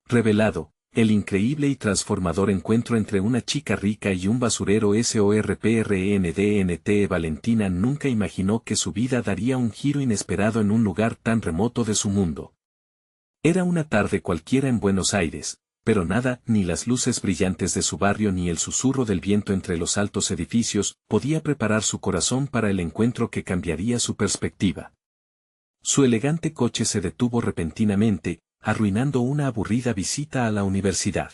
revelado, el increíble y transformador encuentro entre una chica rica y un basurero sorprendente. Valentina nunca imaginó que su vida daría un giro inesperado en un lugar tan remoto de su mundo. Era una tarde cualquiera en Buenos Aires, pero nada, ni las luces brillantes de su barrio ni el susurro del viento entre los altos edificios, podía preparar su corazón para el encuentro que cambiaría su perspectiva. Su elegante coche se detuvo repentinamente, arruinando una aburrida visita a la universidad.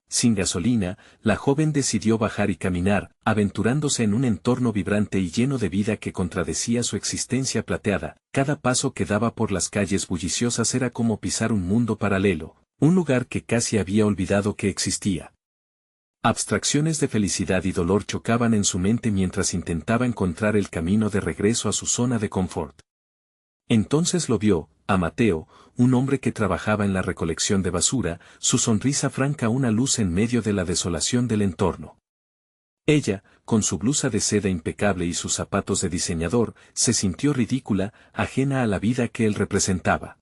Sin gasolina, la joven decidió bajar y caminar, aventurándose en un entorno vibrante y lleno de vida que contradecía su existencia plateada. Cada paso que daba por las calles bulliciosas era como pisar un mundo paralelo, un lugar que casi había olvidado que existía. Abstracciones de felicidad y dolor chocaban en su mente mientras intentaba encontrar el camino de regreso a su zona de confort. Entonces lo vio, a Mateo, un hombre que trabajaba en la recolección de basura, su sonrisa franca una luz en medio de la desolación del entorno. Ella, con su blusa de seda impecable y sus zapatos de diseñador, se sintió ridícula, ajena a la vida que él representaba.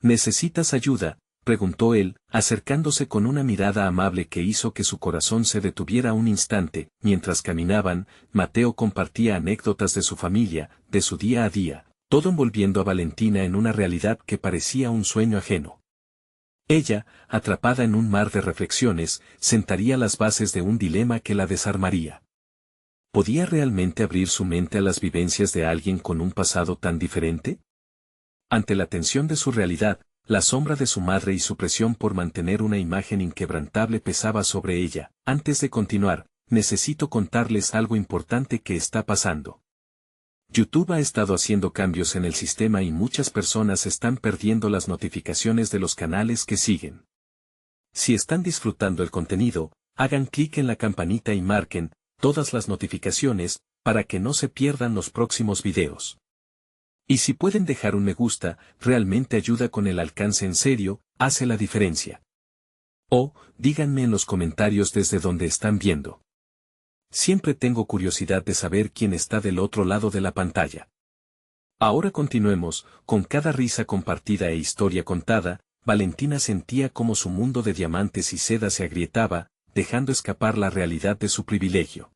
¿Necesitas ayuda?, preguntó él, acercándose con una mirada amable que hizo que su corazón se detuviera un instante. Mientras caminaban, Mateo compartía anécdotas de su familia, de su día a día, todo envolviendo a Valentina en una realidad que parecía un sueño ajeno. Ella, atrapada en un mar de reflexiones, sentaría las bases de un dilema que la desarmaría. ¿Podía realmente abrir su mente a las vivencias de alguien con un pasado tan diferente? Ante la tensión de su realidad, la sombra de su madre y su presión por mantener una imagen inquebrantable pesaba sobre ella. Antes de continuar, necesito contarles algo importante que está pasando. YouTube ha estado haciendo cambios en el sistema y muchas personas están perdiendo las notificaciones de los canales que siguen. Si están disfrutando el contenido, hagan clic en la campanita y marquen todas las notificaciones para que no se pierdan los próximos videos. Y si pueden dejar un me gusta, realmente ayuda con el alcance en serio, hace la diferencia. O, díganme en los comentarios desde donde están viendo. Siempre tengo curiosidad de saber quién está del otro lado de la pantalla. Ahora continuemos, con cada risa compartida e historia contada, Valentina sentía como su mundo de diamantes y seda se agrietaba, dejando escapar la realidad de su privilegio.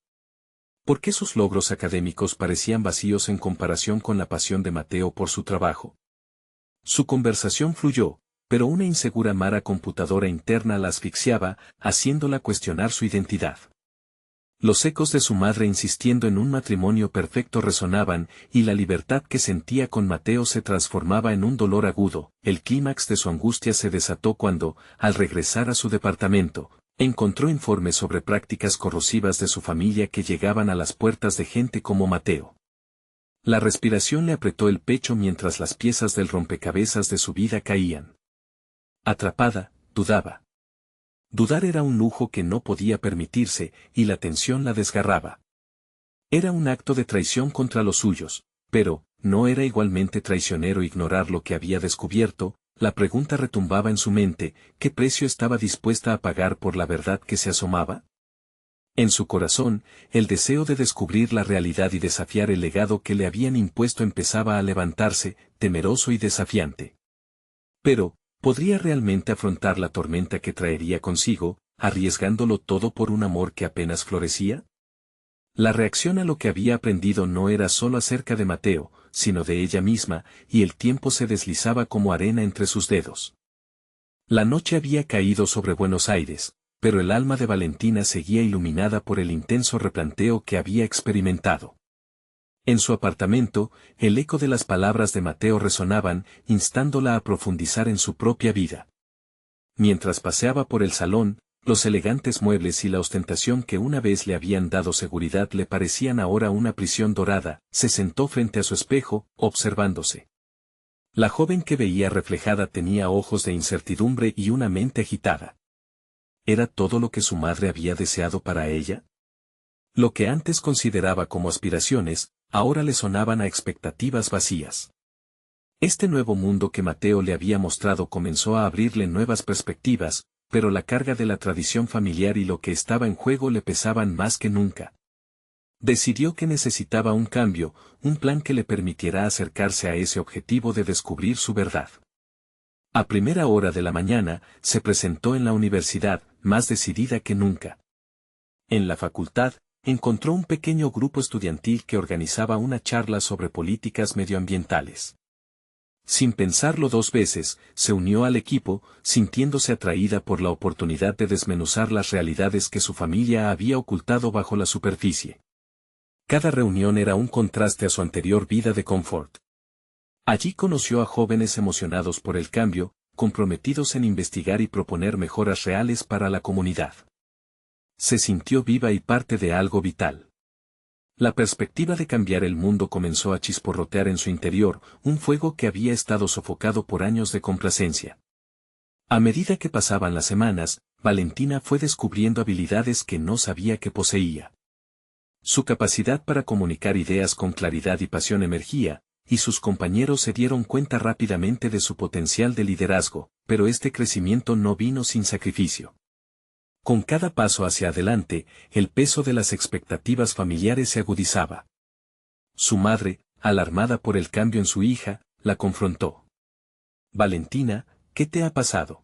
¿Por qué sus logros académicos parecían vacíos en comparación con la pasión de Mateo por su trabajo? Su conversación fluyó, pero una insegura mara computadora interna la asfixiaba, haciéndola cuestionar su identidad. Los ecos de su madre insistiendo en un matrimonio perfecto resonaban, y la libertad que sentía con Mateo se transformaba en un dolor agudo. El clímax de su angustia se desató cuando, al regresar a su departamento, encontró informes sobre prácticas corrosivas de su familia que llegaban a las puertas de gente como Mateo. La respiración le apretó el pecho mientras las piezas del rompecabezas de su vida caían. Atrapada, dudaba. Dudar era un lujo que no podía permitirse, y la tensión la desgarraba. Era un acto de traición contra los suyos, pero, ¿no era igualmente traicionero ignorar lo que había descubierto? La pregunta retumbaba en su mente, ¿qué precio estaba dispuesta a pagar por la verdad que se asomaba? En su corazón, el deseo de descubrir la realidad y desafiar el legado que le habían impuesto empezaba a levantarse, temeroso y desafiante. Pero, ¿podría realmente afrontar la tormenta que traería consigo, arriesgándolo todo por un amor que apenas florecía? La reacción a lo que había aprendido no era solo acerca de Mateo, sino de ella misma, y el tiempo se deslizaba como arena entre sus dedos. La noche había caído sobre Buenos Aires, pero el alma de Valentina seguía iluminada por el intenso replanteo que había experimentado. En su apartamento, el eco de las palabras de Mateo resonaban, instándola a profundizar en su propia vida. Mientras paseaba por el salón, los elegantes muebles y la ostentación que una vez le habían dado seguridad le parecían ahora una prisión dorada. Se sentó frente a su espejo, observándose. La joven que veía reflejada tenía ojos de incertidumbre y una mente agitada. ¿Era todo lo que su madre había deseado para ella? Lo que antes consideraba como aspiraciones, ahora le sonaban a expectativas vacías. Este nuevo mundo que Mateo le había mostrado comenzó a abrirle nuevas perspectivas, pero la carga de la tradición familiar y lo que estaba en juego le pesaban más que nunca. Decidió que necesitaba un cambio, un plan que le permitiera acercarse a ese objetivo de descubrir su verdad. A primera hora de la mañana, se presentó en la universidad, más decidida que nunca. En la facultad, encontró un pequeño grupo estudiantil que organizaba una charla sobre políticas medioambientales. Sin pensarlo dos veces, se unió al equipo, sintiéndose atraída por la oportunidad de desmenuzar las realidades que su familia había ocultado bajo la superficie. Cada reunión era un contraste a su anterior vida de confort. Allí conoció a jóvenes emocionados por el cambio, comprometidos en investigar y proponer mejoras reales para la comunidad. Se sintió viva y parte de algo vital. La perspectiva de cambiar el mundo comenzó a chisporrotear en su interior, un fuego que había estado sofocado por años de complacencia. A medida que pasaban las semanas, Valentina fue descubriendo habilidades que no sabía que poseía. Su capacidad para comunicar ideas con claridad y pasión emergía, y sus compañeros se dieron cuenta rápidamente de su potencial de liderazgo, pero este crecimiento no vino sin sacrificio. Con cada paso hacia adelante, el peso de las expectativas familiares se agudizaba. Su madre, alarmada por el cambio en su hija, la confrontó. «Valentina, ¿qué te ha pasado?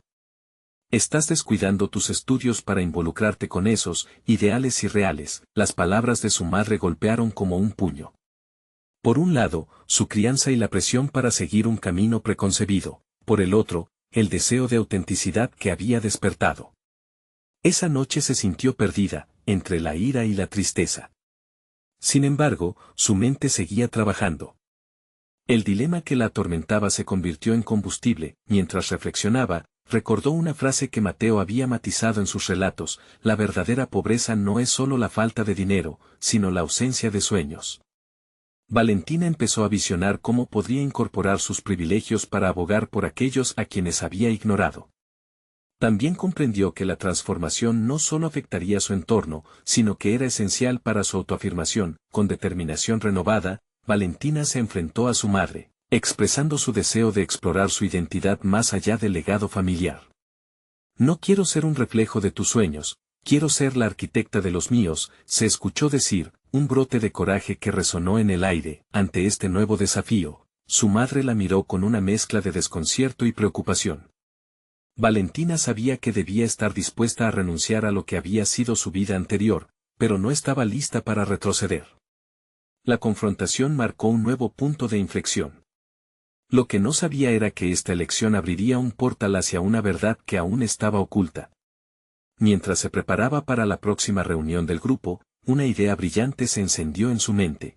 Estás descuidando tus estudios para involucrarte con esos ideales irreales». Las palabras de su madre golpearon como un puño. Por un lado, su crianza y la presión para seguir un camino preconcebido, por el otro, el deseo de autenticidad que había despertado. Esa noche se sintió perdida, entre la ira y la tristeza. Sin embargo, su mente seguía trabajando. El dilema que la atormentaba se convirtió en combustible. Mientras reflexionaba, recordó una frase que Mateo había matizado en sus relatos: la verdadera pobreza no es solo la falta de dinero, sino la ausencia de sueños. Valentina empezó a visionar cómo podría incorporar sus privilegios para abogar por aquellos a quienes había ignorado. También comprendió que la transformación no solo afectaría su entorno, sino que era esencial para su autoafirmación. Con determinación renovada, Valentina se enfrentó a su madre, expresando su deseo de explorar su identidad más allá del legado familiar. «No quiero ser un reflejo de tus sueños, quiero ser la arquitecta de los míos», se escuchó decir, un brote de coraje que resonó en el aire. Ante este nuevo desafío, su madre la miró con una mezcla de desconcierto y preocupación. Valentina sabía que debía estar dispuesta a renunciar a lo que había sido su vida anterior, pero no estaba lista para retroceder. La confrontación marcó un nuevo punto de inflexión. Lo que no sabía era que esta elección abriría un portal hacia una verdad que aún estaba oculta. Mientras se preparaba para la próxima reunión del grupo, una idea brillante se encendió en su mente.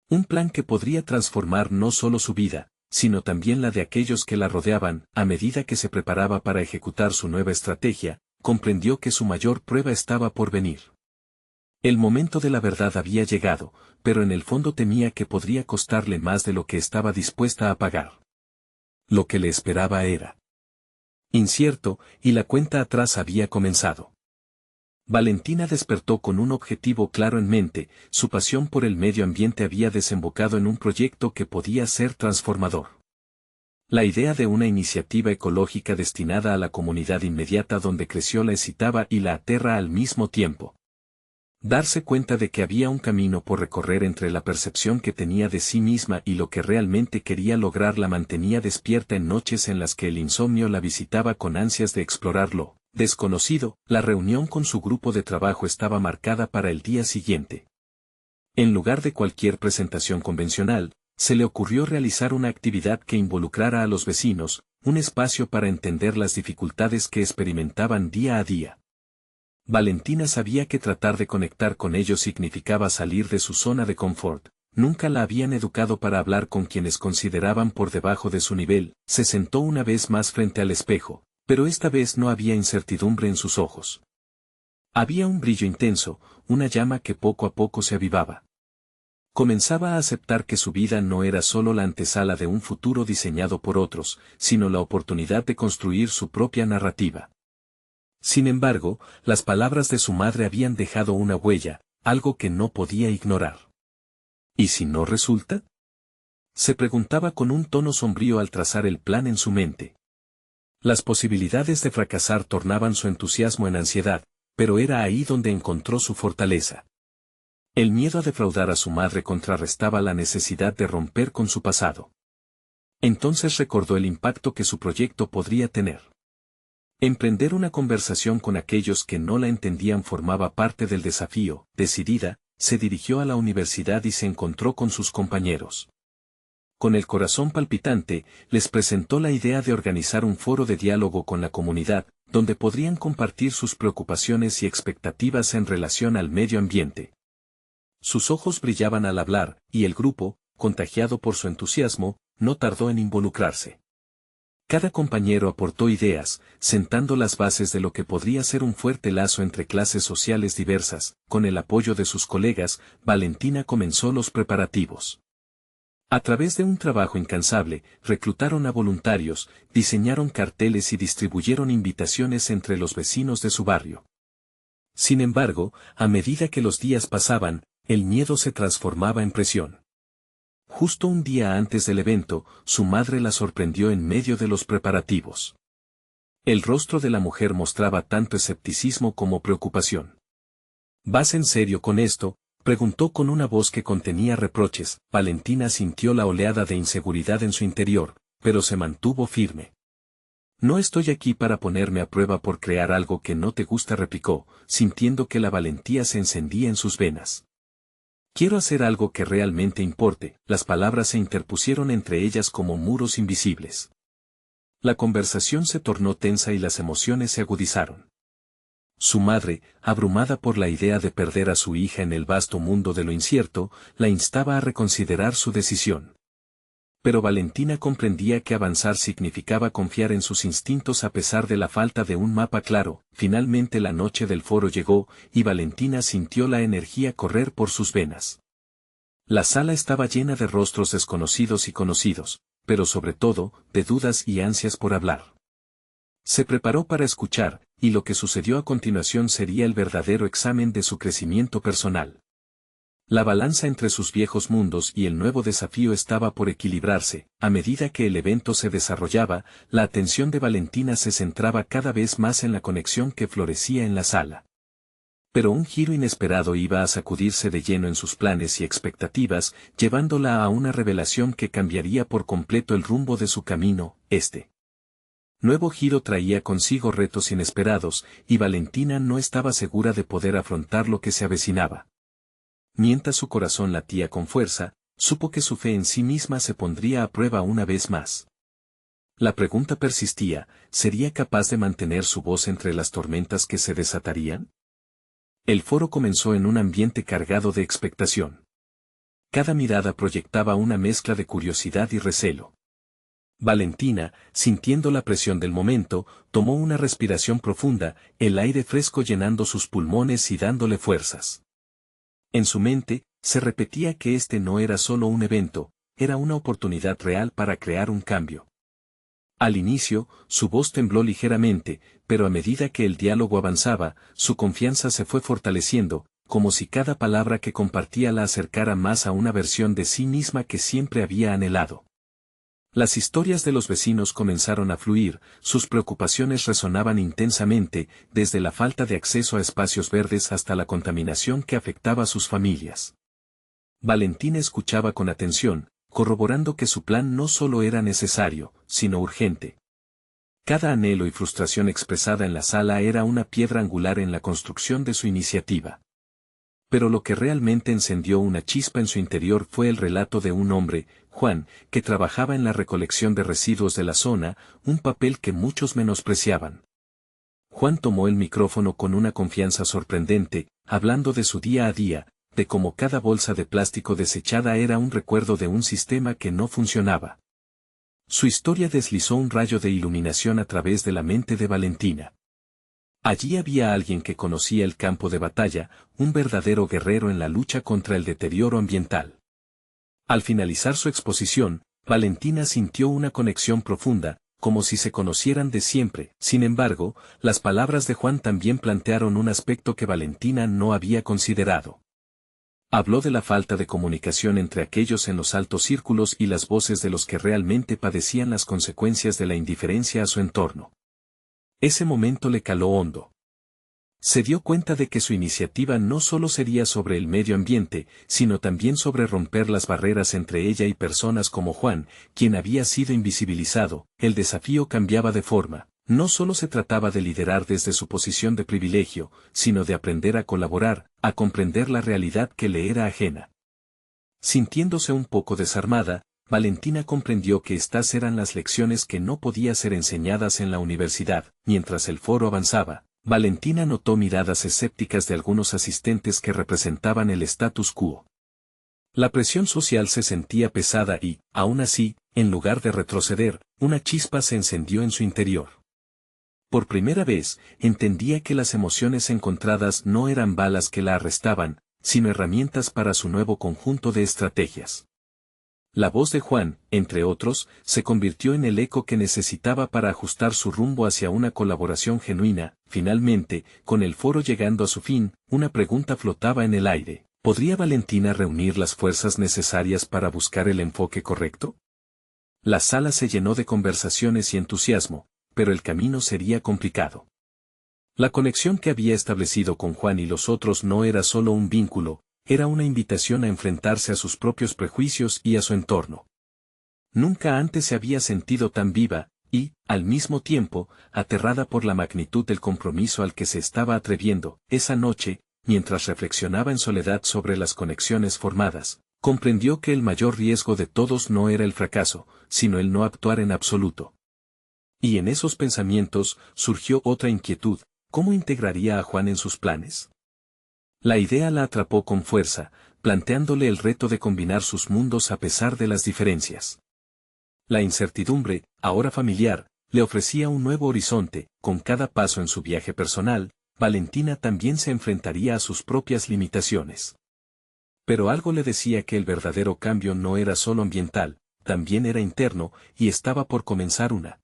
Un plan que podría transformar no solo su vida, sino también la de aquellos que la rodeaban. A medida que se preparaba para ejecutar su nueva estrategia, comprendió que su mayor prueba estaba por venir. El momento de la verdad había llegado, pero en el fondo temía que podría costarle más de lo que estaba dispuesta a pagar. Lo que le esperaba era incierto, y la cuenta atrás había comenzado. Valentina despertó con un objetivo claro en mente: su pasión por el medio ambiente había desembocado en un proyecto que podía ser transformador. La idea de una iniciativa ecológica destinada a la comunidad inmediata donde creció la excitaba y la aterra al mismo tiempo. Darse cuenta de que había un camino por recorrer entre la percepción que tenía de sí misma y lo que realmente quería lograr la mantenía despierta en noches en las que el insomnio la visitaba con ansias de explorarlo desconocido. La reunión con su grupo de trabajo estaba marcada para el día siguiente. En lugar de cualquier presentación convencional, se le ocurrió realizar una actividad que involucrara a los vecinos, un espacio para entender las dificultades que experimentaban día a día. Valentina sabía que tratar de conectar con ellos significaba salir de su zona de confort. Nunca la habían educado para hablar con quienes consideraban por debajo de su nivel. Se sentó una vez más frente al espejo, pero esta vez no había incertidumbre en sus ojos. Había un brillo intenso, una llama que poco a poco se avivaba. Comenzaba a aceptar que su vida no era solo la antesala de un futuro diseñado por otros, sino la oportunidad de construir su propia narrativa. Sin embargo, las palabras de su madre habían dejado una huella, algo que no podía ignorar. ¿Y si no resulta?, se preguntaba con un tono sombrío al trazar el plan en su mente. Las posibilidades de fracasar tornaban su entusiasmo en ansiedad, pero era ahí donde encontró su fortaleza. El miedo a defraudar a su madre contrarrestaba la necesidad de romper con su pasado. Entonces recordó el impacto que su proyecto podría tener. Emprender una conversación con aquellos que no la entendían formaba parte del desafío. Decidida, se dirigió a la universidad y se encontró con sus compañeros. Con el corazón palpitante, les presentó la idea de organizar un foro de diálogo con la comunidad, donde podrían compartir sus preocupaciones y expectativas en relación al medio ambiente. Sus ojos brillaban al hablar, y el grupo, contagiado por su entusiasmo, no tardó en involucrarse. Cada compañero aportó ideas, sentando las bases de lo que podría ser un fuerte lazo entre clases sociales diversas. Con el apoyo de sus colegas, Valentina comenzó los preparativos. A través de un trabajo incansable, reclutaron a voluntarios, diseñaron carteles y distribuyeron invitaciones entre los vecinos de su barrio. Sin embargo, a medida que los días pasaban, el miedo se transformaba en presión. Justo un día antes del evento, su madre la sorprendió en medio de los preparativos. El rostro de la mujer mostraba tanto escepticismo como preocupación. ¿Vas en serio con esto?, preguntó con una voz que contenía reproches. Valentina sintió la oleada de inseguridad en su interior, pero se mantuvo firme. No estoy aquí para ponerme a prueba por crear algo que no te gusta, replicó, sintiendo que la valentía se encendía en sus venas. Quiero hacer algo que realmente importe. Las palabras se interpusieron entre ellas como muros invisibles. La conversación se tornó tensa y las emociones se agudizaron. Su madre, abrumada por la idea de perder a su hija en el vasto mundo de lo incierto, la instaba a reconsiderar su decisión. Pero Valentina comprendía que avanzar significaba confiar en sus instintos a pesar de la falta de un mapa claro. Finalmente la noche del foro llegó, y Valentina sintió la energía correr por sus venas. La sala estaba llena de rostros desconocidos y conocidos, pero sobre todo, de dudas y ansias por hablar. Se preparó para escuchar, y lo que sucedió a continuación sería el verdadero examen de su crecimiento personal. La balanza entre sus viejos mundos y el nuevo desafío estaba por equilibrarse. A medida que el evento se desarrollaba, la atención de Valentina se centraba cada vez más en la conexión que florecía en la sala. Pero un giro inesperado iba a sacudirse de lleno en sus planes y expectativas, llevándola a una revelación que cambiaría por completo el rumbo de su camino. Este nuevo giro traía consigo retos inesperados, y Valentina no estaba segura de poder afrontar lo que se avecinaba. Mientras su corazón latía con fuerza, supo que su fe en sí misma se pondría a prueba una vez más. La pregunta persistía: ¿sería capaz de mantener su voz entre las tormentas que se desatarían? El foro comenzó en un ambiente cargado de expectación. Cada mirada proyectaba una mezcla de curiosidad y recelo. Valentina, sintiendo la presión del momento, tomó una respiración profunda, el aire fresco llenando sus pulmones y dándole fuerzas. En su mente, se repetía que este no era solo un evento, era una oportunidad real para crear un cambio. Al inicio, su voz tembló ligeramente, pero a medida que el diálogo avanzaba, su confianza se fue fortaleciendo, como si cada palabra que compartía la acercara más a una versión de sí misma que siempre había anhelado. Las historias de los vecinos comenzaron a fluir, sus preocupaciones resonaban intensamente, desde la falta de acceso a espacios verdes hasta la contaminación que afectaba a sus familias. Valentina escuchaba con atención, corroborando que su plan no solo era necesario, sino urgente. Cada anhelo y frustración expresada en la sala era una piedra angular en la construcción de su iniciativa. Pero lo que realmente encendió una chispa en su interior fue el relato de un hombre, Juan, que trabajaba en la recolección de residuos de la zona, un papel que muchos menospreciaban. Juan tomó el micrófono con una confianza sorprendente, hablando de su día a día, de cómo cada bolsa de plástico desechada era un recuerdo de un sistema que no funcionaba. Su historia deslizó un rayo de iluminación a través de la mente de Valentina. Allí había alguien que conocía el campo de batalla, un verdadero guerrero en la lucha contra el deterioro ambiental. Al finalizar su exposición, Valentina sintió una conexión profunda, como si se conocieran de siempre. Sin embargo, las palabras de Juan también plantearon un aspecto que Valentina no había considerado. Habló de la falta de comunicación entre aquellos en los altos círculos y las voces de los que realmente padecían las consecuencias de la indiferencia a su entorno. Ese momento le caló hondo. Se dio cuenta de que su iniciativa no solo sería sobre el medio ambiente, sino también sobre romper las barreras entre ella y personas como Juan, quien había sido invisibilizado. El desafío cambiaba de forma. No solo se trataba de liderar desde su posición de privilegio, sino de aprender a colaborar, a comprender la realidad que le era ajena. Sintiéndose un poco desarmada, Valentina comprendió que estas eran las lecciones que no podían ser enseñadas en la universidad. Mientras el foro avanzaba, Valentina notó miradas escépticas de algunos asistentes que representaban el status quo. La presión social se sentía pesada y, aún así, en lugar de retroceder, una chispa se encendió en su interior. Por primera vez, entendía que las emociones encontradas no eran balas que la arrestaban, sino herramientas para su nuevo conjunto de estrategias. La voz de Juan, entre otros, se convirtió en el eco que necesitaba para ajustar su rumbo hacia una colaboración genuina. Finalmente, con el foro llegando a su fin, una pregunta flotaba en el aire. ¿Podría Valentina reunir las fuerzas necesarias para buscar el enfoque correcto? La sala se llenó de conversaciones y entusiasmo, pero el camino sería complicado. La conexión que había establecido con Juan y los otros no era solo un vínculo, era una invitación a enfrentarse a sus propios prejuicios y a su entorno. Nunca antes se había sentido tan viva, y, al mismo tiempo, aterrada por la magnitud del compromiso al que se estaba atreviendo. Esa noche, mientras reflexionaba en soledad sobre las conexiones formadas, comprendió que el mayor riesgo de todos no era el fracaso, sino el no actuar en absoluto. Y en esos pensamientos surgió otra inquietud: ¿cómo integraría a Juan en sus planes? La idea la atrapó con fuerza, planteándole el reto de combinar sus mundos a pesar de las diferencias. La incertidumbre, ahora familiar, le ofrecía un nuevo horizonte. Con cada paso en su viaje personal, Valentina también se enfrentaría a sus propias limitaciones. Pero algo le decía que el verdadero cambio no era solo ambiental, también era interno, y estaba por comenzar una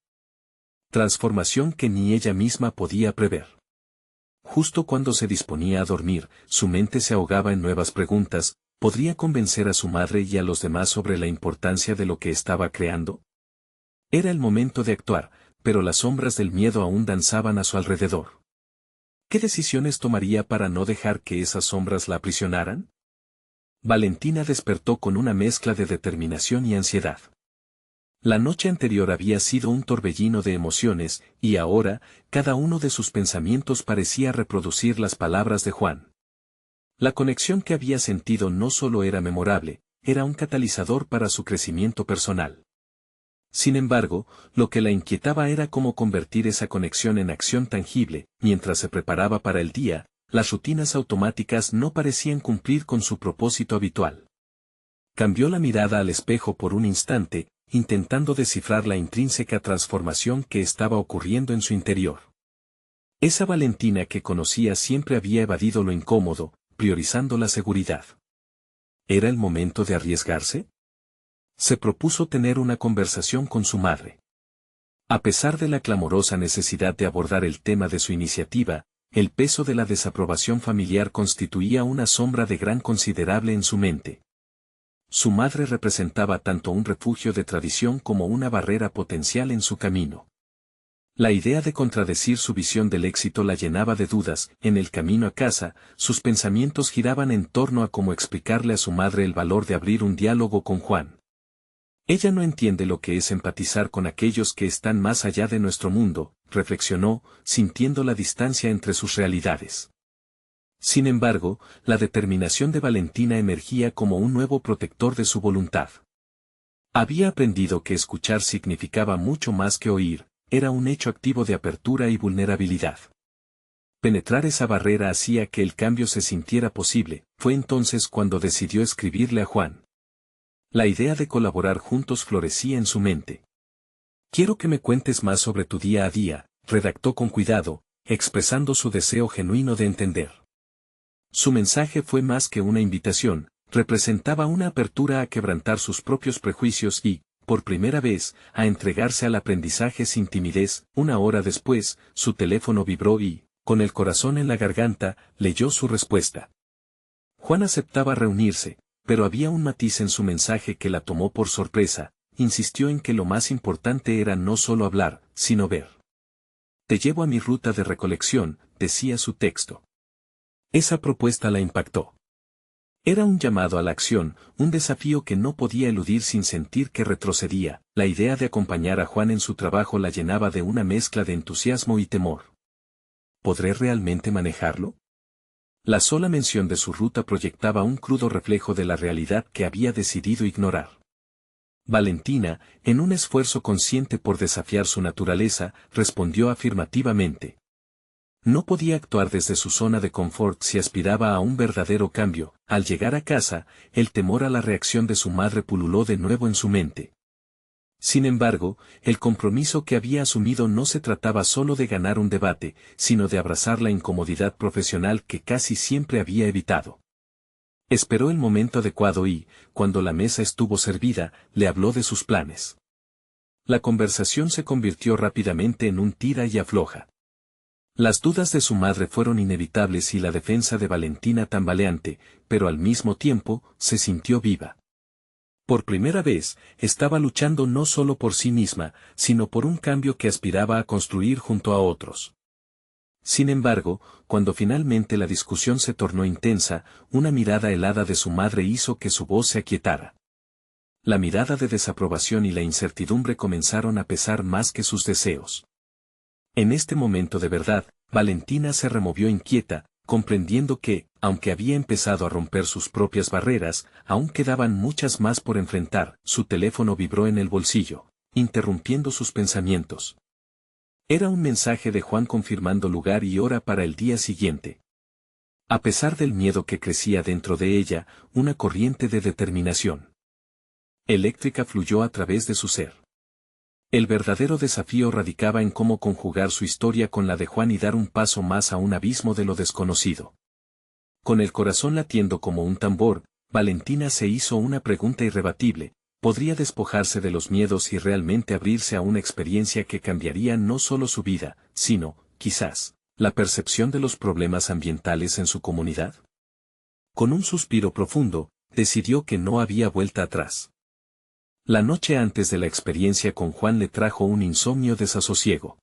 transformación que ni ella misma podía prever. Justo cuando se disponía a dormir, su mente se ahogaba en nuevas preguntas. ¿Podría convencer a su madre y a los demás sobre la importancia de lo que estaba creando? Era el momento de actuar, pero las sombras del miedo aún danzaban a su alrededor. ¿Qué decisiones tomaría para no dejar que esas sombras la aprisionaran? Valentina despertó con una mezcla de determinación y ansiedad. La noche anterior había sido un torbellino de emociones, y ahora, cada uno de sus pensamientos parecía reproducir las palabras de Juan. La conexión que había sentido no solo era memorable, era un catalizador para su crecimiento personal. Sin embargo, lo que la inquietaba era cómo convertir esa conexión en acción tangible. Mientras se preparaba para el día, las rutinas automáticas no parecían cumplir con su propósito habitual. Cambió la mirada al espejo por un instante, intentando descifrar la intrínseca transformación que estaba ocurriendo en su interior. Esa Valentina que conocía siempre había evadido lo incómodo, priorizando la seguridad. ¿Era el momento de arriesgarse? Se propuso tener una conversación con su madre. A pesar de la clamorosa necesidad de abordar el tema de su iniciativa, el peso de la desaprobación familiar constituía una sombra de gran considerable en su mente. Su madre representaba tanto un refugio de tradición como una barrera potencial en su camino. La idea de contradecir su visión del éxito la llenaba de dudas. En el camino a casa, sus pensamientos giraban en torno a cómo explicarle a su madre el valor de abrir un diálogo con Juan. Ella no entiende lo que es empatizar con aquellos que están más allá de nuestro mundo, reflexionó, sintiendo la distancia entre sus realidades. Sin embargo, la determinación de Valentina emergía como un nuevo protector de su voluntad. Había aprendido que escuchar significaba mucho más que oír, era un hecho activo de apertura y vulnerabilidad. Penetrar esa barrera hacía que el cambio se sintiera posible. Fue entonces cuando decidió escribirle a Juan. La idea de colaborar juntos florecía en su mente. Quiero que me cuentes más sobre tu día a día, redactó con cuidado, expresando su deseo genuino de entender. Su mensaje fue más que una invitación, representaba una apertura a quebrantar sus propios prejuicios y, por primera vez, a entregarse al aprendizaje sin timidez. Una hora después, su teléfono vibró y, con el corazón en la garganta, leyó su respuesta. Juan aceptaba reunirse, pero había un matiz en su mensaje que la tomó por sorpresa. Insistió en que lo más importante era no solo hablar, sino ver. Te llevo a mi ruta de recolección, decía su texto. Esa propuesta la impactó. Era un llamado a la acción, un desafío que no podía eludir sin sentir que retrocedía. La idea de acompañar a Juan en su trabajo la llenaba de una mezcla de entusiasmo y temor. ¿Podré realmente manejarlo? La sola mención de su ruta proyectaba un crudo reflejo de la realidad que había decidido ignorar. Valentina, en un esfuerzo consciente por desafiar su naturaleza, respondió afirmativamente. No podía actuar desde su zona de confort si aspiraba a un verdadero cambio. Al llegar a casa, el temor a la reacción de su madre pululó de nuevo en su mente. Sin embargo, el compromiso que había asumido no se trataba solo de ganar un debate, sino de abrazar la incomodidad profesional que casi siempre había evitado. Esperó el momento adecuado y, cuando la mesa estuvo servida, le habló de sus planes. La conversación se convirtió rápidamente en un tira y afloja. Las dudas de su madre fueron inevitables y la defensa de Valentina tambaleante, pero al mismo tiempo, se sintió viva. Por primera vez, estaba luchando no solo por sí misma, sino por un cambio que aspiraba a construir junto a otros. Sin embargo, cuando finalmente la discusión se tornó intensa, una mirada helada de su madre hizo que su voz se aquietara. La mirada de desaprobación y la incertidumbre comenzaron a pesar más que sus deseos. En este momento de verdad, Valentina se removió inquieta, comprendiendo que, aunque había empezado a romper sus propias barreras, aún quedaban muchas más por enfrentar. Su teléfono vibró en el bolsillo, interrumpiendo sus pensamientos. Era un mensaje de Juan confirmando lugar y hora para el día siguiente. A pesar del miedo que crecía dentro de ella, una corriente de determinación eléctrica fluyó a través de su ser. El verdadero desafío radicaba en cómo conjugar su historia con la de Juan y dar un paso más a un abismo de lo desconocido. Con el corazón latiendo como un tambor, Valentina se hizo una pregunta irrebatible: ¿podría despojarse de los miedos y realmente abrirse a una experiencia que cambiaría no solo su vida, sino, quizás, la percepción de los problemas ambientales en su comunidad? Con un suspiro profundo, decidió que no había vuelta atrás. La noche antes de la experiencia con Juan le trajo un insomnio desasosiego.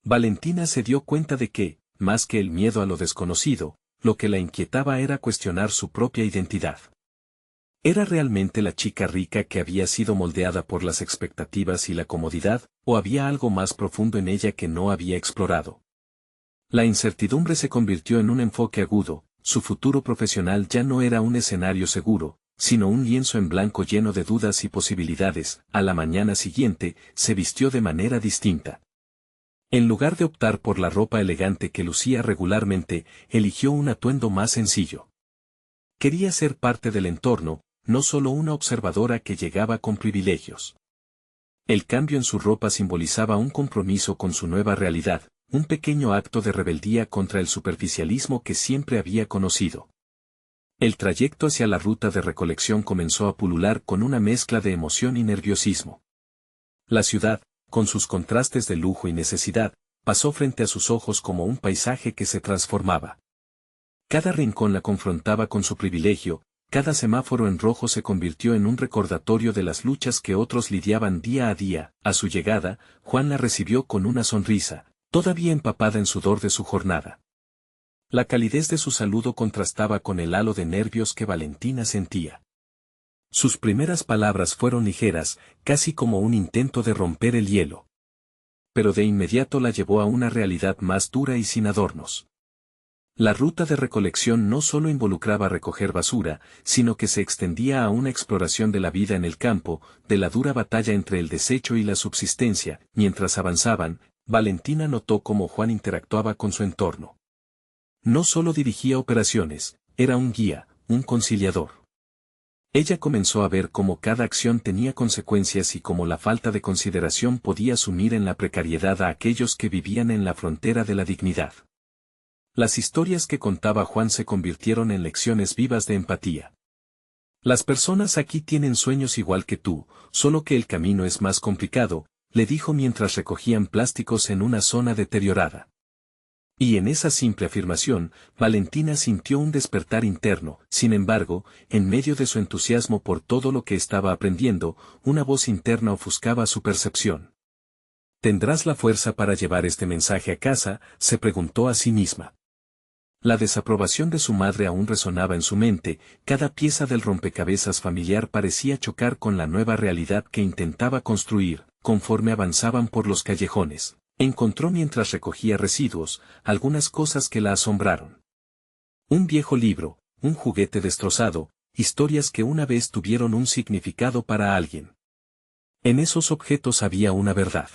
Valentina se dio cuenta de que, más que el miedo a lo desconocido, lo que la inquietaba era cuestionar su propia identidad. ¿Era realmente la chica rica que había sido moldeada por las expectativas y la comodidad, o había algo más profundo en ella que no había explorado? La incertidumbre se convirtió en un enfoque agudo. Su futuro profesional ya no era un escenario seguro, sino un lienzo en blanco lleno de dudas y posibilidades. A la mañana siguiente, se vistió de manera distinta. En lugar de optar por la ropa elegante que lucía regularmente, eligió un atuendo más sencillo. Quería ser parte del entorno, no solo una observadora que llegaba con privilegios. El cambio en su ropa simbolizaba un compromiso con su nueva realidad, un pequeño acto de rebeldía contra el superficialismo que siempre había conocido. El trayecto hacia la ruta de recolección comenzó a pulular con una mezcla de emoción y nerviosismo. La ciudad, con sus contrastes de lujo y necesidad, pasó frente a sus ojos como un paisaje que se transformaba. Cada rincón la confrontaba con su privilegio, cada semáforo en rojo se convirtió en un recordatorio de las luchas que otros lidiaban día a día. A su llegada, Juan la recibió con una sonrisa, todavía empapada en sudor de su jornada. La calidez de su saludo contrastaba con el halo de nervios que Valentina sentía. Sus primeras palabras fueron ligeras, casi como un intento de romper el hielo. Pero de inmediato la llevó a una realidad más dura y sin adornos. La ruta de recolección no solo involucraba recoger basura, sino que se extendía a una exploración de la vida en el campo, de la dura batalla entre el desecho y la subsistencia. Mientras avanzaban, Valentina notó cómo Juan interactuaba con su entorno. No solo dirigía operaciones, era un guía, un conciliador. Ella comenzó a ver cómo cada acción tenía consecuencias y cómo la falta de consideración podía sumir en la precariedad a aquellos que vivían en la frontera de la dignidad. Las historias que contaba Juan se convirtieron en lecciones vivas de empatía. Las personas aquí tienen sueños igual que tú, solo que el camino es más complicado, le dijo mientras recogían plásticos en una zona deteriorada. Y en esa simple afirmación, Valentina sintió un despertar interno. Sin embargo, en medio de su entusiasmo por todo lo que estaba aprendiendo, una voz interna ofuscaba su percepción. ¿Tendrás la fuerza para llevar este mensaje a casa?, se preguntó a sí misma. La desaprobación de su madre aún resonaba en su mente, cada pieza del rompecabezas familiar parecía chocar con la nueva realidad que intentaba construir, conforme avanzaban por los callejones. Encontró mientras recogía residuos, algunas cosas que la asombraron. Un viejo libro, un juguete destrozado, historias que una vez tuvieron un significado para alguien. En esos objetos había una verdad.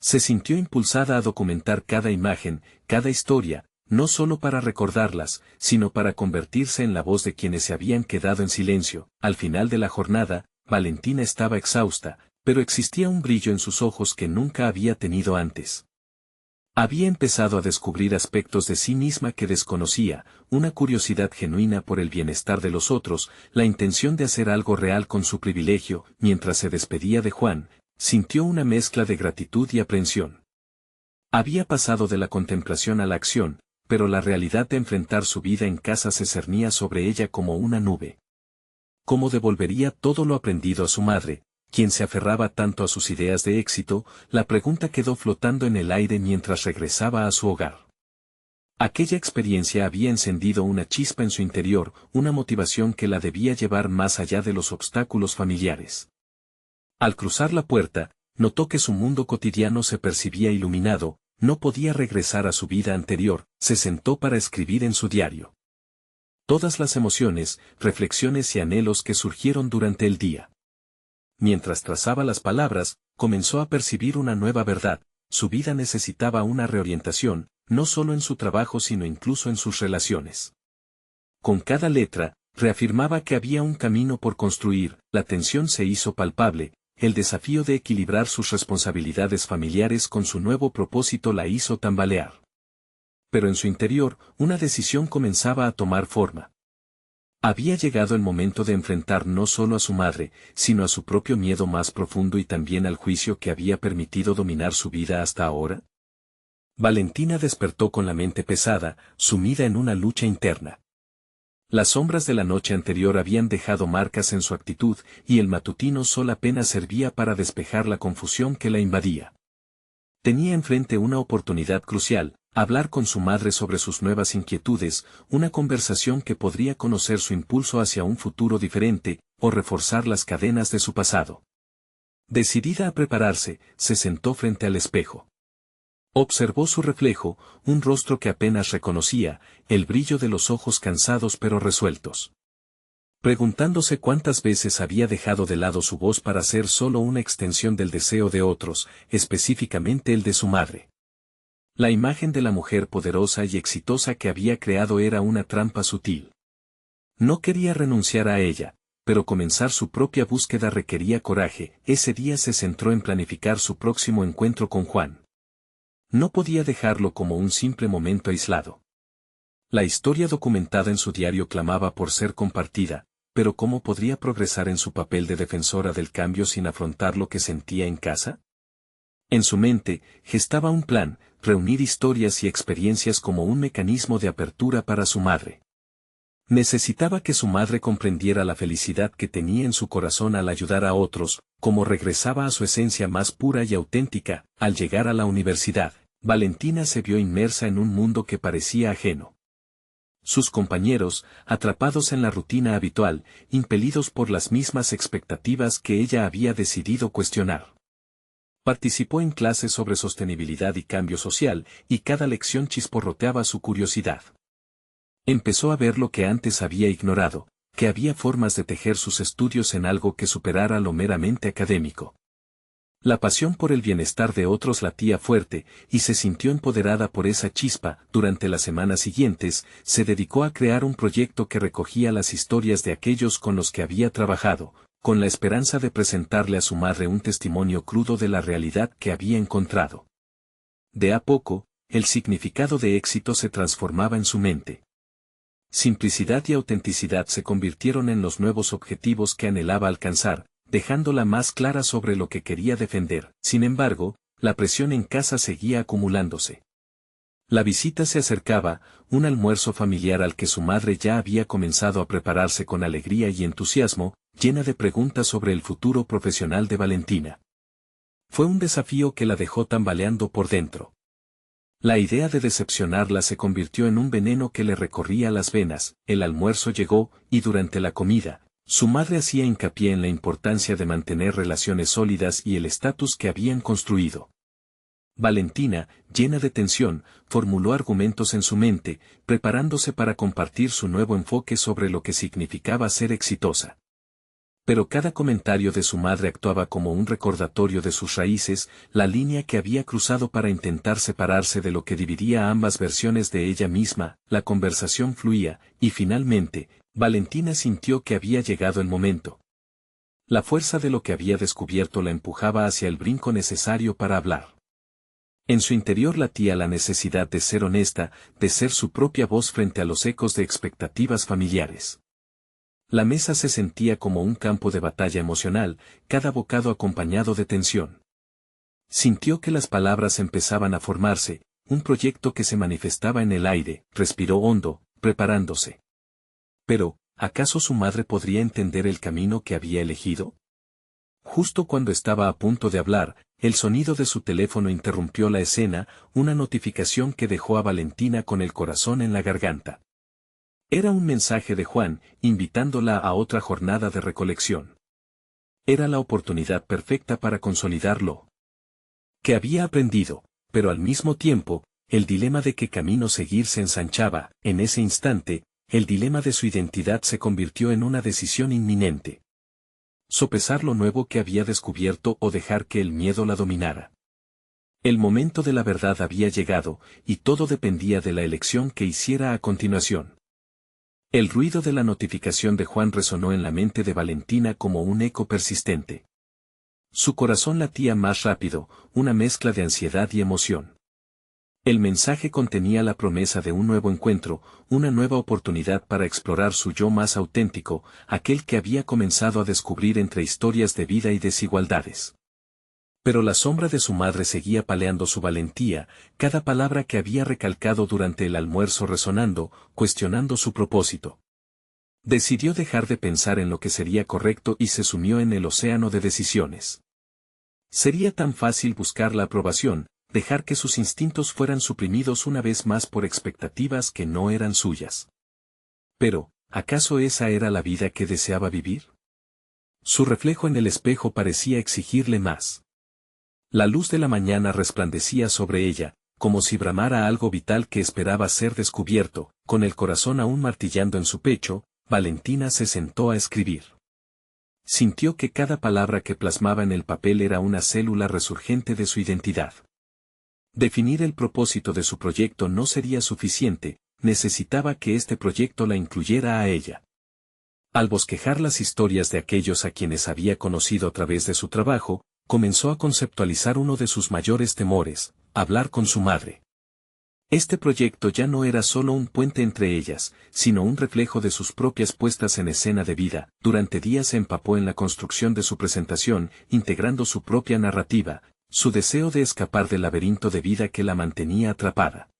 Se sintió impulsada a documentar cada imagen, cada historia, no solo para recordarlas, sino para convertirse en la voz de quienes se habían quedado en silencio. Al final de la jornada, Valentina estaba exhausta, pero existía un brillo en sus ojos que nunca había tenido antes. Había empezado a descubrir aspectos de sí misma que desconocía, una curiosidad genuina por el bienestar de los otros, la intención de hacer algo real con su privilegio. Mientras se despedía de Juan, sintió una mezcla de gratitud y aprensión. Había pasado de la contemplación a la acción, pero la realidad de enfrentar su vida en casa se cernía sobre ella como una nube. ¿Cómo devolvería todo lo aprendido a su madre, quien se aferraba tanto a sus ideas de éxito? La pregunta quedó flotando en el aire mientras regresaba a su hogar. Aquella experiencia había encendido una chispa en su interior, una motivación que la debía llevar más allá de los obstáculos familiares. Al cruzar la puerta, notó que su mundo cotidiano se percibía iluminado. No podía regresar a su vida anterior, se sentó para escribir en su diario todas las emociones, reflexiones y anhelos que surgieron durante el día. Mientras trazaba las palabras, comenzó a percibir una nueva verdad: su vida necesitaba una reorientación, no solo en su trabajo sino incluso en sus relaciones. Con cada letra, reafirmaba que había un camino por construir. La tensión se hizo palpable. El desafío de equilibrar sus responsabilidades familiares con su nuevo propósito la hizo tambalear. Pero en su interior, una decisión comenzaba a tomar forma. Había llegado el momento de enfrentar no solo a su madre, sino a su propio miedo más profundo y también al juicio que había permitido dominar su vida hasta ahora. Valentina despertó con la mente pesada, sumida en una lucha interna. Las sombras de la noche anterior habían dejado marcas en su actitud, y el matutino sol apenas servía para despejar la confusión que la invadía. Tenía enfrente una oportunidad crucial: hablar con su madre sobre sus nuevas inquietudes, una conversación que podría conocer su impulso hacia un futuro diferente, o reforzar las cadenas de su pasado. Decidida a prepararse, se sentó frente al espejo. Observó su reflejo, un rostro que apenas reconocía, el brillo de los ojos cansados pero resueltos. Preguntándose cuántas veces había dejado de lado su voz para ser solo una extensión del deseo de otros, específicamente el de su madre. La imagen de la mujer poderosa y exitosa que había creado era una trampa sutil. No quería renunciar a ella, pero comenzar su propia búsqueda requería coraje. Ese día se centró en planificar su próximo encuentro con Juan. No podía dejarlo como un simple momento aislado. La historia documentada en su diario clamaba por ser compartida, pero ¿cómo podría progresar en su papel de defensora del cambio sin afrontar lo que sentía en casa? En su mente, gestaba un plan: reunir historias y experiencias como un mecanismo de apertura para su madre. Necesitaba que su madre comprendiera la felicidad que tenía en su corazón al ayudar a otros, como regresaba a su esencia más pura y auténtica. Al llegar a la universidad, Valentina se vio inmersa en un mundo que parecía ajeno. Sus compañeros, atrapados en la rutina habitual, impelidos por las mismas expectativas que ella había decidido cuestionar. Participó en clases sobre sostenibilidad y cambio social, y cada lección chisporroteaba su curiosidad. Empezó a ver lo que antes había ignorado, que había formas de tejer sus estudios en algo que superara lo meramente académico. La pasión por el bienestar de otros latía fuerte, y se sintió empoderada por esa chispa. Durante las semanas siguientes, se dedicó a crear un proyecto que recogía las historias de aquellos con los que había trabajado, con la esperanza de presentarle a su madre un testimonio crudo de la realidad que había encontrado. De a poco, el significado de éxito se transformaba en su mente. Simplicidad y autenticidad se convirtieron en los nuevos objetivos que anhelaba alcanzar, dejándola más clara sobre lo que quería defender. Sin embargo, la presión en casa seguía acumulándose. La visita se acercaba, un almuerzo familiar al que su madre ya había comenzado a prepararse con alegría y entusiasmo, llena de preguntas sobre el futuro profesional de Valentina. Fue un desafío que la dejó tambaleando por dentro. La idea de decepcionarla se convirtió en un veneno que le recorría las venas. El almuerzo llegó, y durante la comida, su madre hacía hincapié en la importancia de mantener relaciones sólidas y el estatus que habían construido. Valentina, llena de tensión, formuló argumentos en su mente, preparándose para compartir su nuevo enfoque sobre lo que significaba ser exitosa. Pero cada comentario de su madre actuaba como un recordatorio de sus raíces, la línea que había cruzado para intentar separarse de lo que dividía a ambas versiones de ella misma. La conversación fluía, y finalmente, Valentina sintió que había llegado el momento. La fuerza de lo que había descubierto la empujaba hacia el brinco necesario para hablar. En su interior latía la necesidad de ser honesta, de ser su propia voz frente a los ecos de expectativas familiares. La mesa se sentía como un campo de batalla emocional, cada bocado acompañado de tensión. Sintió que las palabras empezaban a formarse, un proyecto que se manifestaba en el aire. Respiró hondo, preparándose. Pero, ¿acaso su madre podría entender el camino que había elegido? Justo cuando estaba a punto de hablar, el sonido de su teléfono interrumpió la escena, una notificación que dejó a Valentina con el corazón en la garganta. Era un mensaje de Juan, invitándola a otra jornada de recolección. Era la oportunidad perfecta para consolidar lo que había aprendido, pero al mismo tiempo, el dilema de qué camino seguir se ensanchaba. En ese instante, el dilema de su identidad se convirtió en una decisión inminente. Sopesar lo nuevo que había descubierto o dejar que el miedo la dominara. El momento de la verdad había llegado, y todo dependía de la elección que hiciera a continuación. El ruido de la notificación de Juan resonó en la mente de Valentina como un eco persistente. Su corazón latía más rápido, una mezcla de ansiedad y emoción. El mensaje contenía la promesa de un nuevo encuentro, una nueva oportunidad para explorar su yo más auténtico, aquel que había comenzado a descubrir entre historias de vida y desigualdades. Pero la sombra de su madre seguía paleando su valentía, cada palabra que había recalcado durante el almuerzo resonando, cuestionando su propósito. Decidió dejar de pensar en lo que sería correcto y se sumió en el océano de decisiones. Sería tan fácil buscar la aprobación, dejar que sus instintos fueran suprimidos una vez más por expectativas que no eran suyas. Pero, ¿acaso esa era la vida que deseaba vivir? Su reflejo en el espejo parecía exigirle más. La luz de la mañana resplandecía sobre ella, como si bramara algo vital que esperaba ser descubierto. Con el corazón aún martillando en su pecho, Valentina se sentó a escribir. Sintió que cada palabra que plasmaba en el papel era una célula resurgente de su identidad. Definir el propósito de su proyecto no sería suficiente, necesitaba que este proyecto la incluyera a ella. Al bosquejar las historias de aquellos a quienes había conocido a través de su trabajo, comenzó a conceptualizar uno de sus mayores temores, hablar con su madre. Este proyecto ya no era solo un puente entre ellas, sino un reflejo de sus propias puestas en escena de vida. Durante días se empapó en la construcción de su presentación, integrando su propia narrativa, su deseo de escapar del laberinto de vida que la mantenía atrapada.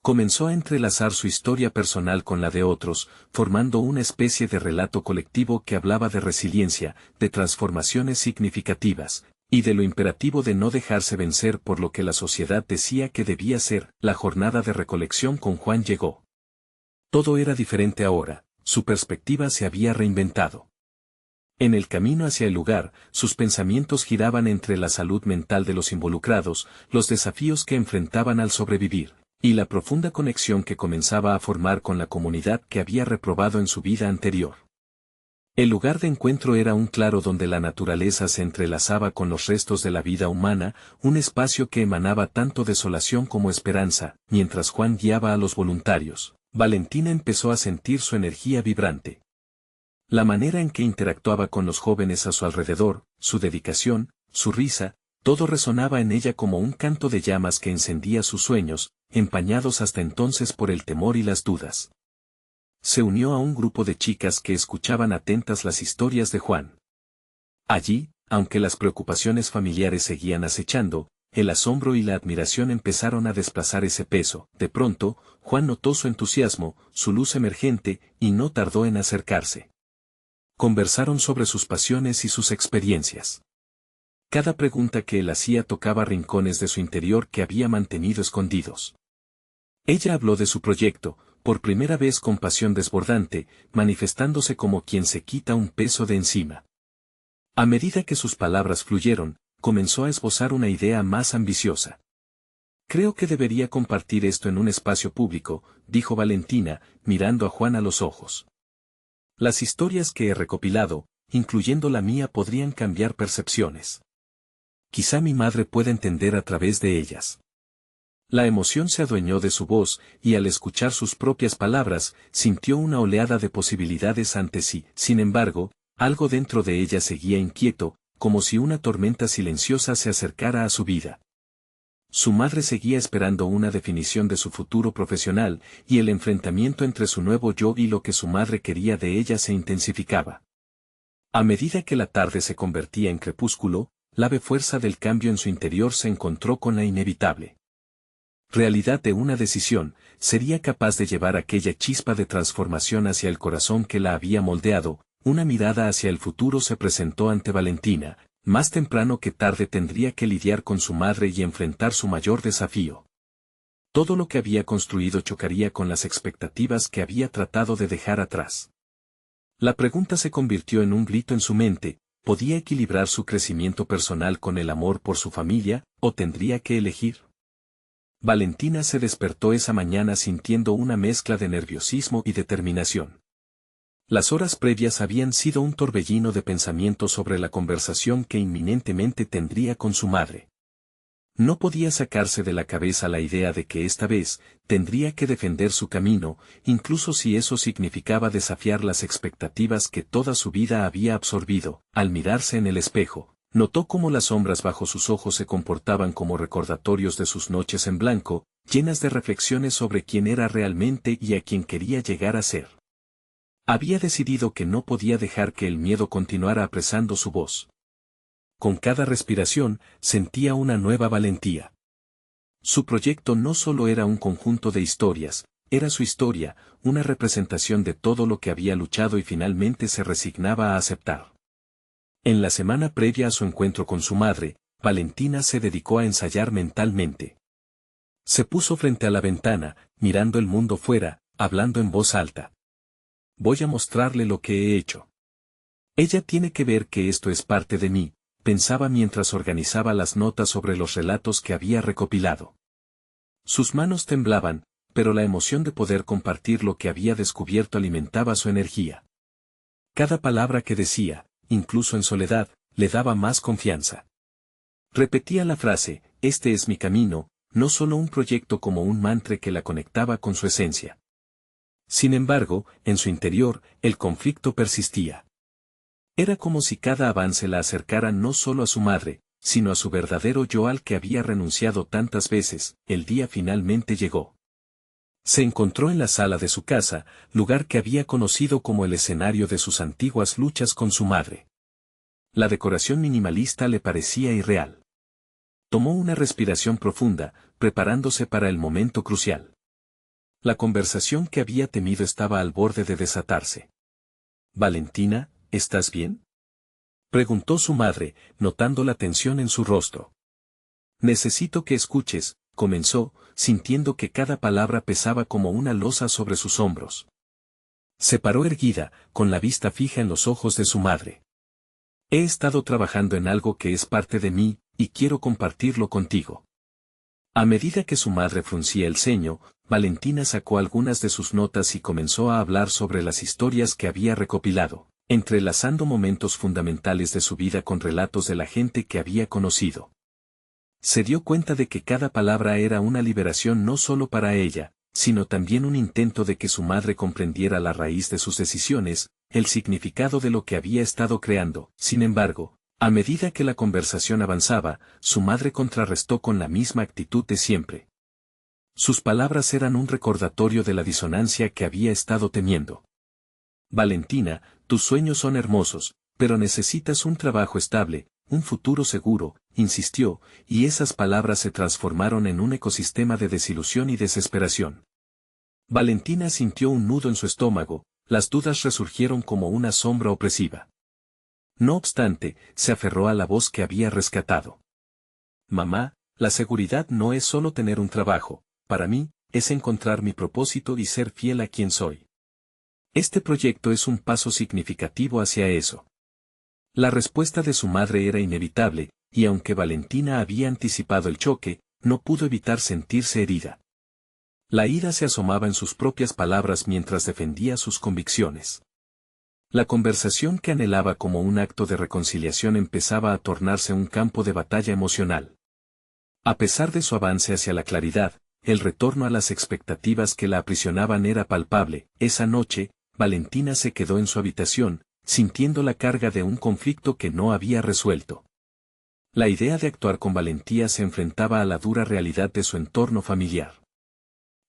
Comenzó a entrelazar su historia personal con la de otros, formando una especie de relato colectivo que hablaba de resiliencia, de transformaciones significativas, y de lo imperativo de no dejarse vencer por lo que la sociedad decía que debía ser. La jornada de recolección con Juan llegó. Todo era diferente ahora, su perspectiva se había reinventado. En el camino hacia el lugar, sus pensamientos giraban entre la salud mental de los involucrados, los desafíos que enfrentaban al sobrevivir, y la profunda conexión que comenzaba a formar con la comunidad que había reprobado en su vida anterior. El lugar de encuentro era un claro donde la naturaleza se entrelazaba con los restos de la vida humana, un espacio que emanaba tanto desolación como esperanza. Mientras Juan guiaba a los voluntarios, Valentina empezó a sentir su energía vibrante. La manera en que interactuaba con los jóvenes a su alrededor, su dedicación, su risa, todo resonaba en ella como un canto de llamas que encendía sus sueños, empañados hasta entonces por el temor y las dudas. Se unió a un grupo de chicas que escuchaban atentas las historias de Juan. Allí, aunque las preocupaciones familiares seguían acechando, el asombro y la admiración empezaron a desplazar ese peso. De pronto, Juan notó su entusiasmo, su luz emergente, y no tardó en acercarse. Conversaron sobre sus pasiones y sus experiencias. Cada pregunta que él hacía tocaba rincones de su interior que había mantenido escondidos. Ella habló de su proyecto, por primera vez con pasión desbordante, manifestándose como quien se quita un peso de encima. A medida que sus palabras fluyeron, comenzó a esbozar una idea más ambiciosa. Creo que debería compartir esto en un espacio público, dijo Valentina, mirando a Juan a los ojos. Las historias que he recopilado, incluyendo la mía, podrían cambiar percepciones. Quizá mi madre pueda entender a través de ellas. La emoción se adueñó de su voz, y al escuchar sus propias palabras, sintió una oleada de posibilidades ante sí. Sin embargo, algo dentro de ella seguía inquieto, como si una tormenta silenciosa se acercara a su vida. Su madre seguía esperando una definición de su futuro profesional, y el enfrentamiento entre su nuevo yo y lo que su madre quería de ella se intensificaba. A medida que la tarde se convertía en crepúsculo, la fuerza del cambio en su interior se encontró con la inevitable realidad de una decisión. Sería capaz de llevar aquella chispa de transformación hacia el corazón que la había moldeado. Una mirada hacia el futuro se presentó ante Valentina. Más temprano que tarde tendría que lidiar con su madre y enfrentar su mayor desafío. Todo lo que había construido chocaría con las expectativas que había tratado de dejar atrás. La pregunta se convirtió en un grito en su mente: ¿podía equilibrar su crecimiento personal con el amor por su familia, o tendría que elegir? Valentina se despertó esa mañana sintiendo una mezcla de nerviosismo y determinación. Las horas previas habían sido un torbellino de pensamientos sobre la conversación que inminentemente tendría con su madre. No podía sacarse de la cabeza la idea de que esta vez tendría que defender su camino, incluso si eso significaba desafiar las expectativas que toda su vida había absorbido. Al mirarse en el espejo, notó cómo las sombras bajo sus ojos se comportaban como recordatorios de sus noches en blanco, llenas de reflexiones sobre quién era realmente y a quién quería llegar a ser. Había decidido que no podía dejar que el miedo continuara apresando su voz. Con cada respiración, sentía una nueva valentía. Su proyecto no solo era un conjunto de historias, era su historia, una representación de todo lo que había luchado y finalmente se resignaba a aceptar. En la semana previa a su encuentro con su madre, Valentina se dedicó a ensayar mentalmente. Se puso frente a la ventana, mirando el mundo fuera, hablando en voz alta. Voy a mostrarle lo que he hecho. Ella tiene que ver que esto es parte de mí, pensaba mientras organizaba las notas sobre los relatos que había recopilado. Sus manos temblaban, pero la emoción de poder compartir lo que había descubierto alimentaba su energía. Cada palabra que decía, incluso en soledad, le daba más confianza. Repetía la frase: este es mi camino, no solo un proyecto, como un mantra que la conectaba con su esencia. Sin embargo, en su interior, el conflicto persistía. Era como si cada avance la acercara no solo a su madre, sino a su verdadero yo al que había renunciado tantas veces. El día finalmente llegó. Se encontró en la sala de su casa, lugar que había conocido como el escenario de sus antiguas luchas con su madre. La decoración minimalista le parecía irreal. Tomó una respiración profunda, preparándose para el momento crucial. La conversación que había temido estaba al borde de desatarse. «Valentina, ¿estás bien?», preguntó su madre, notando la tensión en su rostro. «Necesito que escuches», comenzó, sintiendo que cada palabra pesaba como una losa sobre sus hombros. Se paró erguida, con la vista fija en los ojos de su madre. «He estado trabajando en algo que es parte de mí, y quiero compartirlo contigo». A medida que su madre fruncía el ceño, Valentina sacó algunas de sus notas y comenzó a hablar sobre las historias que había recopilado, entrelazando momentos fundamentales de su vida con relatos de la gente que había conocido. Se dio cuenta de que cada palabra era una liberación no solo para ella, sino también un intento de que su madre comprendiera la raíz de sus decisiones, el significado de lo que había estado creando. Sin embargo, a medida que la conversación avanzaba, su madre contrarrestó con la misma actitud de siempre. Sus palabras eran un recordatorio de la disonancia que había estado temiendo. «Valentina, tus sueños son hermosos, pero necesitas un trabajo estable, un futuro seguro», insistió, y esas palabras se transformaron en un ecosistema de desilusión y desesperación. Valentina sintió un nudo en su estómago, las dudas resurgieron como una sombra opresiva. No obstante, se aferró a la voz que había rescatado. Mamá, la seguridad no es solo tener un trabajo, para mí, es encontrar mi propósito y ser fiel a quien soy. Este proyecto es un paso significativo hacia eso. La respuesta de su madre era inevitable, y aunque Valentina había anticipado el choque, no pudo evitar sentirse herida. La ira se asomaba en sus propias palabras mientras defendía sus convicciones. La conversación que anhelaba como un acto de reconciliación empezaba a tornarse un campo de batalla emocional. A pesar de su avance hacia la claridad, el retorno a las expectativas que la aprisionaban era palpable. Esa noche, Valentina se quedó en su habitación, sintiendo la carga de un conflicto que no había resuelto. La idea de actuar con valentía se enfrentaba a la dura realidad de su entorno familiar.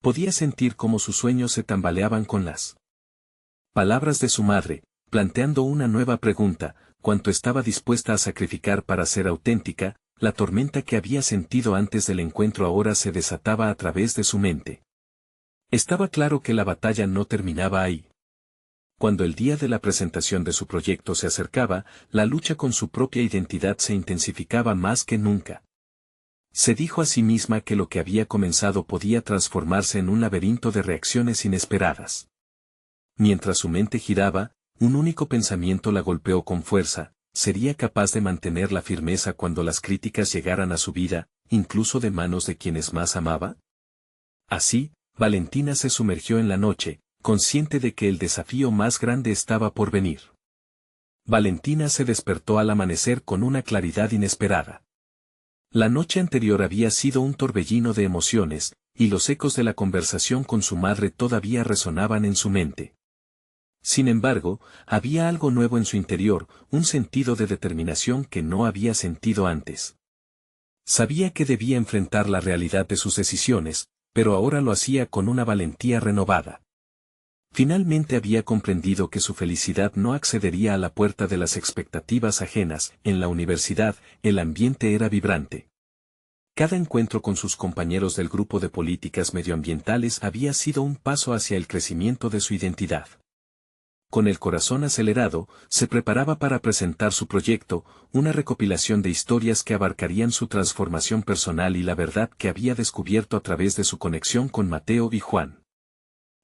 Podía sentir cómo sus sueños se tambaleaban con las palabras de su madre, planteando una nueva pregunta: ¿cuánto estaba dispuesta a sacrificar para ser auténtica? La tormenta que había sentido antes del encuentro ahora se desataba a través de su mente. Estaba claro que la batalla no terminaba ahí. Cuando el día de la presentación de su proyecto se acercaba, la lucha con su propia identidad se intensificaba más que nunca. Se dijo a sí misma que lo que había comenzado podía transformarse en un laberinto de reacciones inesperadas. Mientras su mente giraba, un único pensamiento la golpeó con fuerza: ¿sería capaz de mantener la firmeza cuando las críticas llegaran a su vida, incluso de manos de quienes más amaba? Así, Valentina se sumergió en la noche, consciente de que el desafío más grande estaba por venir. Valentina se despertó al amanecer con una claridad inesperada. La noche anterior había sido un torbellino de emociones, y los ecos de la conversación con su madre todavía resonaban en su mente. Sin embargo, había algo nuevo en su interior, un sentido de determinación que no había sentido antes. Sabía que debía enfrentar la realidad de sus decisiones, pero ahora lo hacía con una valentía renovada. Finalmente había comprendido que su felicidad no accedería a la puerta de las expectativas ajenas. En la universidad, el ambiente era vibrante. Cada encuentro con sus compañeros del grupo de políticas medioambientales había sido un paso hacia el crecimiento de su identidad. Con el corazón acelerado, se preparaba para presentar su proyecto, una recopilación de historias que abarcarían su transformación personal y la verdad que había descubierto a través de su conexión con Mateo y Juan.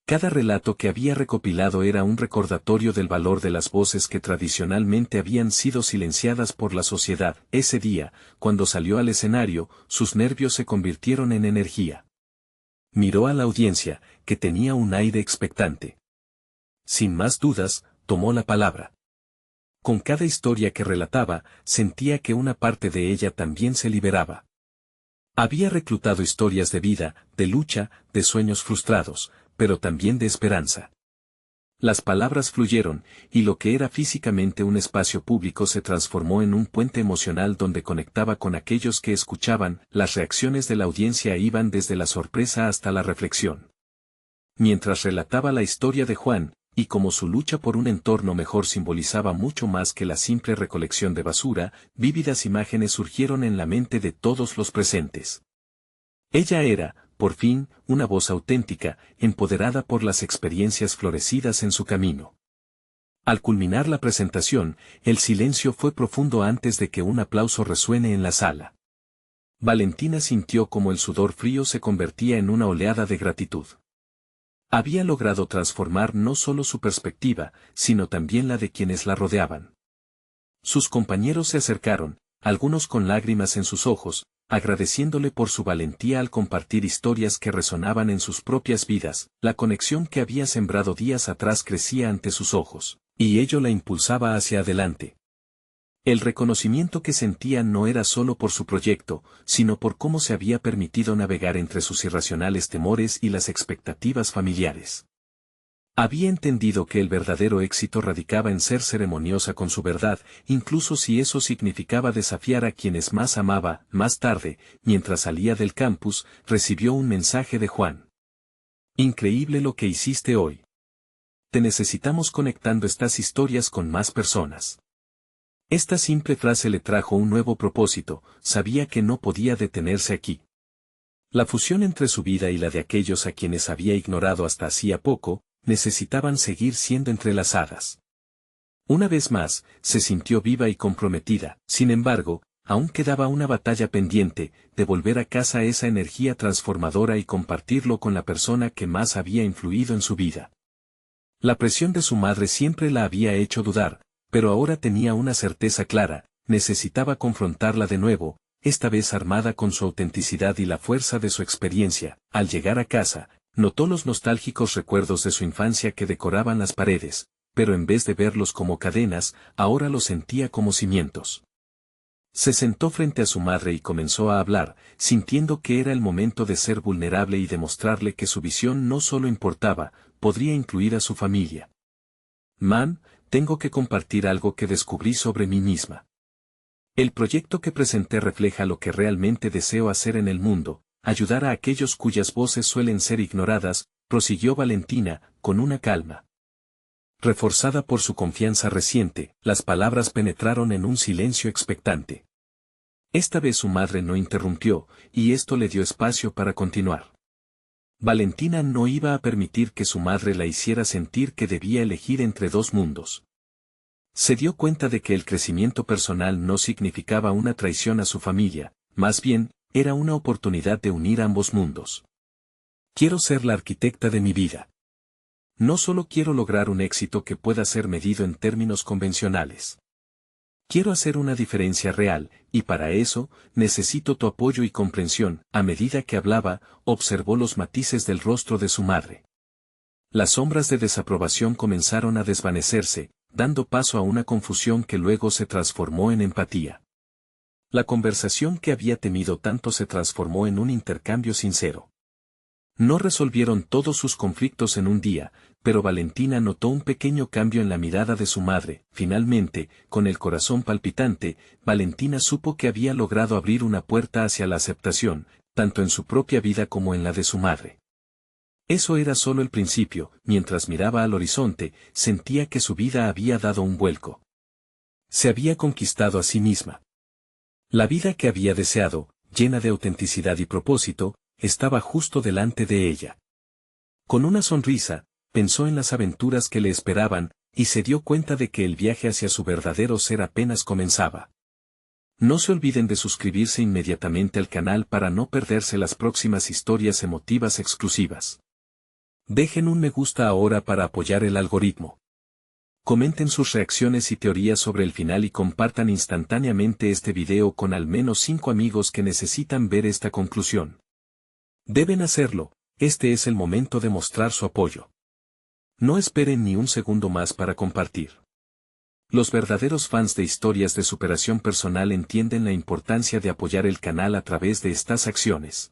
Cada relato que había recopilado era un recordatorio del valor de las voces que tradicionalmente habían sido silenciadas por la sociedad. Ese día, cuando salió al escenario, sus nervios se convirtieron en energía. Miró a la audiencia, que tenía un aire expectante. Sin más dudas, tomó la palabra. Con cada historia que relataba, sentía que una parte de ella también se liberaba. Había reclutado historias de vida, de lucha, de sueños frustrados, pero también de esperanza. Las palabras fluyeron, y lo que era físicamente un espacio público se transformó en un puente emocional donde conectaba con aquellos que escuchaban. Las reacciones de la audiencia iban desde la sorpresa hasta la reflexión. Mientras relataba la historia de Juan, y como su lucha por un entorno mejor simbolizaba mucho más que la simple recolección de basura, vívidas imágenes surgieron en la mente de todos los presentes. Ella era, por fin, una voz auténtica, empoderada por las experiencias florecidas en su camino. Al culminar la presentación, el silencio fue profundo antes de que un aplauso resuene en la sala. Valentina sintió como el sudor frío se convertía en una oleada de gratitud. Había logrado transformar no solo su perspectiva, sino también la de quienes la rodeaban. Sus compañeros se acercaron, algunos con lágrimas en sus ojos, agradeciéndole por su valentía al compartir historias que resonaban en sus propias vidas. La conexión que había sembrado días atrás crecía ante sus ojos, y ello la impulsaba hacia adelante. El reconocimiento que sentía no era solo por su proyecto, sino por cómo se había permitido navegar entre sus irracionales temores y las expectativas familiares. Había entendido que el verdadero éxito radicaba en ser ceremoniosa con su verdad, incluso si eso significaba desafiar a quienes más amaba. Más tarde, mientras salía del campus, recibió un mensaje de Juan. Increíble lo que hiciste hoy. Te necesitamos conectando estas historias con más personas. Esta simple frase le trajo un nuevo propósito, sabía que no podía detenerse aquí. La fusión entre su vida y la de aquellos a quienes había ignorado hasta hacía poco, necesitaban seguir siendo entrelazadas. Una vez más, se sintió viva y comprometida. Sin embargo, aún quedaba una batalla pendiente, de volver a casa esa energía transformadora y compartirlo con la persona que más había influido en su vida. La presión de su madre siempre la había hecho dudar, pero ahora tenía una certeza clara, necesitaba confrontarla de nuevo, esta vez armada con su autenticidad y la fuerza de su experiencia. Al llegar a casa, notó los nostálgicos recuerdos de su infancia que decoraban las paredes, pero en vez de verlos como cadenas, ahora los sentía como cimientos. Se sentó frente a su madre y comenzó a hablar, sintiendo que era el momento de ser vulnerable y demostrarle que su visión no solo importaba, podría incluir a su familia. «Mam, tengo que compartir algo que descubrí sobre mí misma. El proyecto que presenté refleja lo que realmente deseo hacer en el mundo, ayudar a aquellos cuyas voces suelen ser ignoradas», prosiguió Valentina, con una calma. Reforzada por su confianza reciente, las palabras penetraron en un silencio expectante. Esta vez su madre no interrumpió, y esto le dio espacio para continuar. Valentina no iba a permitir que su madre la hiciera sentir que debía elegir entre dos mundos. Se dio cuenta de que el crecimiento personal no significaba una traición a su familia, más bien, era una oportunidad de unir ambos mundos. Quiero ser la arquitecta de mi vida. No solo quiero lograr un éxito que pueda ser medido en términos convencionales. Quiero hacer una diferencia real, y para eso, necesito tu apoyo y comprensión. A medida que hablaba, observó los matices del rostro de su madre. Las sombras de desaprobación comenzaron a desvanecerse, dando paso a una confusión que luego se transformó en empatía. La conversación que había temido tanto se transformó en un intercambio sincero. No resolvieron todos sus conflictos en un día, pero Valentina notó un pequeño cambio en la mirada de su madre. Finalmente, con el corazón palpitante, Valentina supo que había logrado abrir una puerta hacia la aceptación, tanto en su propia vida como en la de su madre. Eso era solo el principio. Mientras miraba al horizonte, sentía que su vida había dado un vuelco. Se había conquistado a sí misma. La vida que había deseado, llena de autenticidad y propósito, estaba justo delante de ella. Con una sonrisa, pensó en las aventuras que le esperaban, y se dio cuenta de que el viaje hacia su verdadero ser apenas comenzaba. No se olviden de suscribirse inmediatamente al canal para no perderse las próximas historias emotivas exclusivas. Dejen un me gusta ahora para apoyar el algoritmo. Comenten sus reacciones y teorías sobre el final y compartan instantáneamente este video con al menos 5 amigos que necesitan ver esta conclusión. Deben hacerlo, este es el momento de mostrar su apoyo. No esperen ni un segundo más para compartir. Los verdaderos fans de historias de superación personal entienden la importancia de apoyar el canal a través de estas acciones.